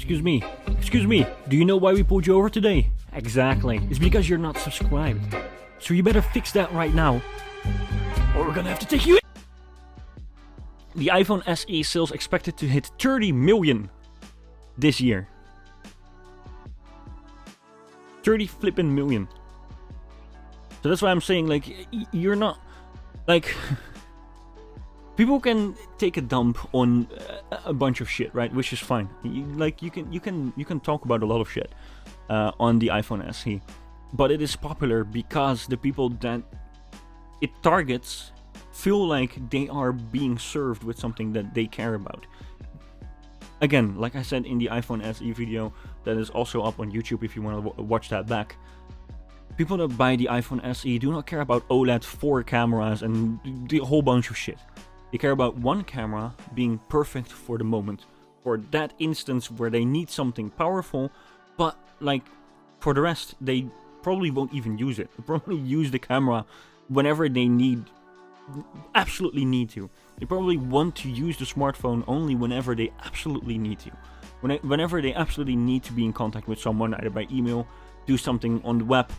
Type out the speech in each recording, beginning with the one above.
Excuse me, do you know why we pulled you over today? Exactly, it's because you're not subscribed. So you better fix that right now, or we're gonna have to take you in. The iPhone SE sales expected to hit 30 million this year. 30 flippin' million. So that's why I'm saying, like, you're not, like, people can take a dump on a bunch of shit, right? Which is fine. You can talk about a lot of shit on the iPhone SE, but it is popular because the people that it targets feel like they are being served with something that they care about. Again, like I said in the iPhone SE video that is also up on YouTube if you want to watch that back, people that buy the iPhone SE do not care about OLED 4 cameras and the whole bunch of shit. They care about one camera being perfect for the moment, for that instance where they need something powerful, but like for the rest, they probably won't even use it. They probably use the camera whenever they absolutely need to. They probably want to use the smartphone only whenever they absolutely need to. Whenever they absolutely need to be in contact with someone, either by email, do something on the web.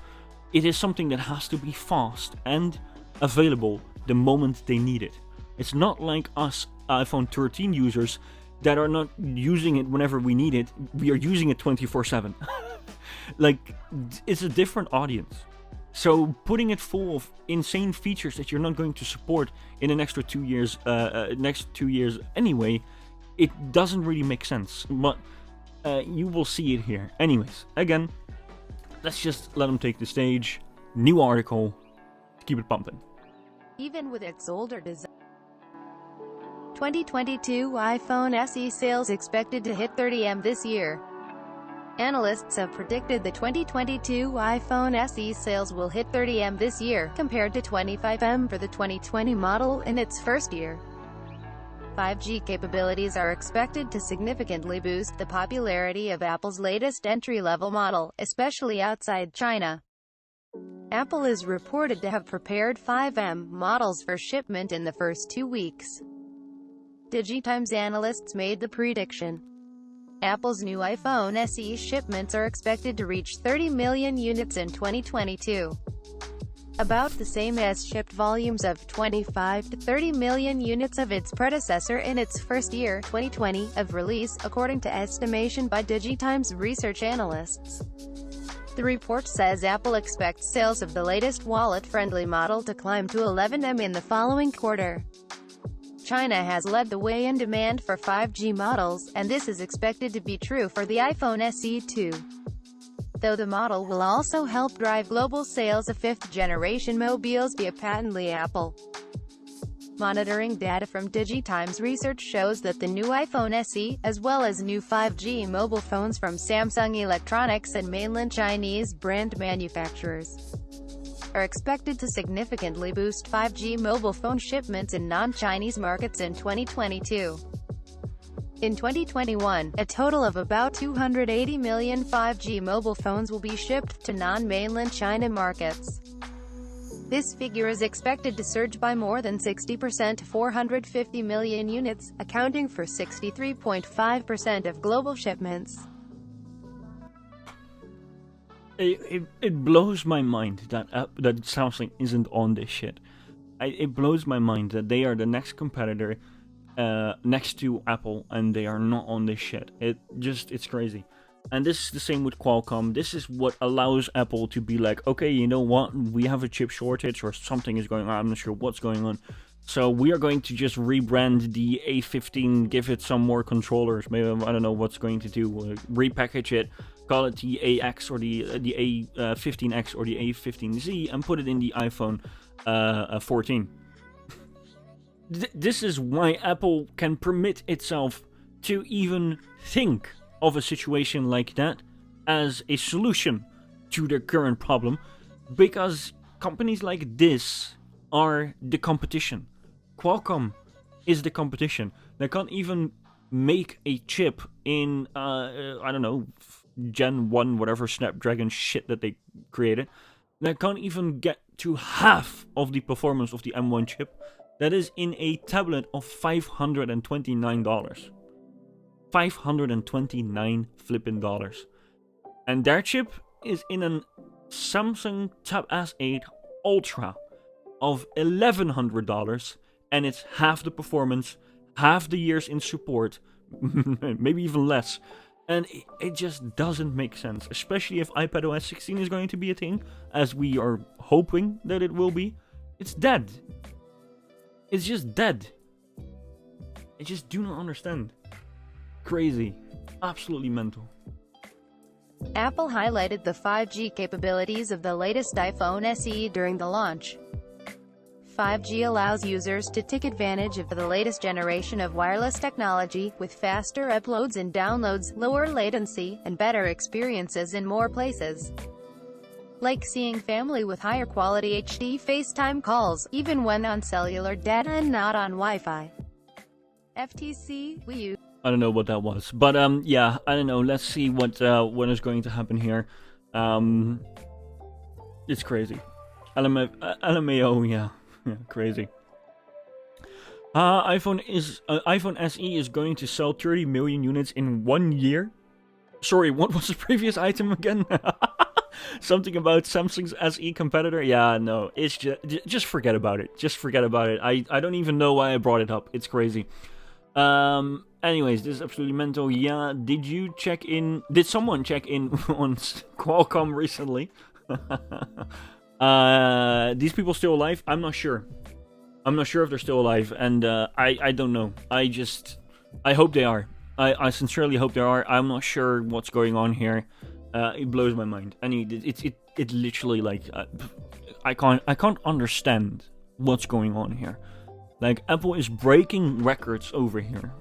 It is something that has to be fast and available the moment they need it. It's not like us iPhone 13 users that are not using it whenever we need it. We are using it 24/7. Like, it's a different audience. So putting it full of insane features that you're not going to support in the next 2 years, next 2 years anyway, it doesn't really make sense. But you will see it here. Anyways, again, let's just let them take the stage. New article. Keep it pumping. Even with its older design, 2022 iPhone SE sales expected to hit 30M this year. Analysts have predicted the 2022 iPhone SE sales will hit 30M this year, compared to 25M for the 2020 model in its first year. 5G capabilities are expected to significantly boost the popularity of Apple's latest entry-level model, especially outside China. Apple is reported to have prepared 5M models for shipment in the first 2 weeks. DigiTimes analysts made the prediction. Apple's new iPhone SE shipments are expected to reach 30 million units in 2022. About the same as shipped volumes of 25 to 30 million units of its predecessor in its first year, 2020, of release, according to estimation by DigiTimes research analysts. The report says Apple expects sales of the latest wallet-friendly model to climb to 11M in the following quarter. China has led the way in demand for 5G models, and this is expected to be true for the iPhone SE too. Though the model will also help drive global sales of fifth-generation mobiles via patently Apple. Monitoring data from DigiTimes research shows that the new iPhone SE, as well as new 5G mobile phones from Samsung Electronics and mainland Chinese brand manufacturers, are expected to significantly boost 5G mobile phone shipments in non-Chinese markets in 2022. In 2021, a total of about 280 million 5G mobile phones will be shipped to non-mainland China markets. This figure is expected to surge by more than 60% to 450 million units, accounting for 63.5% of global shipments. It blows my mind that Samsung isn't on this shit. It blows my mind that they are the next competitor next to Apple and they are not on this shit. It's crazy. And this is the same with Qualcomm. This is what allows Apple to be like, okay, you know what? We have a chip shortage or something is going on. I'm not sure what's going on. So we are going to just rebrand the A15, give it some more controllers. Maybe, I don't know what's going to do. Repackage it, call it the AX or the A15X or the A15Z and put it in the iPhone 14. This is why Apple can permit itself to even think of a situation like that as a solution to their current problem, because companies like this are the competition. Qualcomm is the competition. They can't even make a chip in, I don't know, Gen 1, whatever Snapdragon shit that they created. They can't even get to half of the performance of the M1 chip that is in a tablet of $529. $529 flipping dollars. And their chip is in a Samsung Tab S8 Ultra of $1,100, and it's half the performance, half the years in support, maybe even less. And it just doesn't make sense, especially if iPadOS 16 is going to be a thing, as we are hoping that it will be. It's dead. It's just dead. I just do not understand. Crazy. Absolutely mental. Apple highlighted the 5G capabilities of the latest iPhone SE during the launch. 5G allows users to take advantage of the latest generation of wireless technology, with faster uploads and downloads, lower latency, and better experiences in more places. Like seeing family with higher quality HD FaceTime calls, even when on cellular data and not on Wi-Fi. FTC, we use. I don't know what that was, but yeah, I don't know. Let's see what is going to happen here. It's crazy. LMAO, yeah. Yeah, crazy. iPhone SE is going to sell 30 million units in 1 year. Sorry, what was the previous item again? Something about Samsung's SE competitor? Yeah, no, it's just forget about it. Just forget about it. I don't even know why I brought it up. It's crazy. Anyways, this is absolutely mental. Yeah, did someone check in on Qualcomm recently? These people still alive? I'm not sure. I'm not sure if they're still alive, and I don't know. I hope they are. I sincerely hope they are. I'm not sure what's going on here. It blows my mind. I mean, it literally, like, I can't understand what's going on here. Like, Apple is breaking records over here.